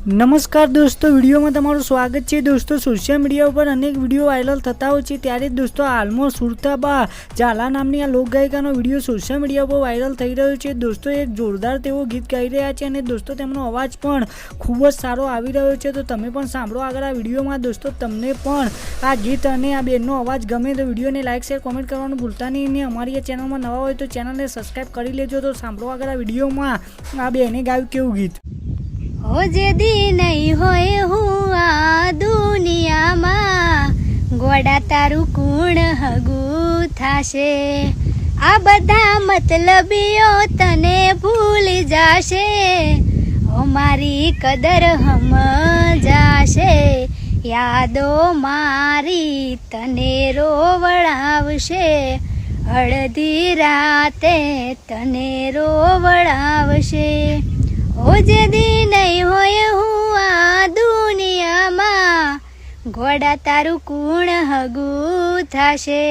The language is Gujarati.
નમસ્કાર દોસ્તો, વિડીયોમાં તમારું સ્વાગત છે। દોસ્તો, સોશિયલ મીડિયા ઉપર અનેક વિડીયો વાયરલ થતા હોય છે, ત્યારે દોસ્તો હાલમાં સુરતાબા ઝાલા નામની આ લોકગાયિકાનો વિડીયો સોશિયલ મીડિયા ઉપર વાયરલ થઈ રહ્યો છે। દોસ્તો, એક જોરદાર તેઓ ગીત ગાઈ રહ્યા છે અને દોસ્તો તેમનો અવાજ પણ ખૂબ જ સારો આવી રહ્યો છે। તો તમે પણ સાંભળો આગળ આ વિડીયોમાં। દોસ્તો, તમને પણ આ ગીત અને આ બેનનો અવાજ ગમે તો વિડીયોને લાઇક શેર કોમેન્ટ કરવાનું ભૂલતા નહીં અને અમારી આ ચેનલમાં નવા હોય તો ચેનલને સબસ્ક્રાઈબ કરી લેજો। તો સાંભળો આગળ આ વિડીયોમાં આ બેને ગાયું કેવું ગીત। हो जेदी नहीं होए हुआ दुनिया में गोड़ा तारू कूण हगू थाशे आ बधा मतलबियो तने भूल जाशे ओ मारी कदर हम जाशे यादो मारी तने रोवड़ावशे अड़धी राते तने रोवड़ावशे ओ जेदी नहीं होए हुआ दुनिया में घोड़ा तारू कूण हगू थाशे।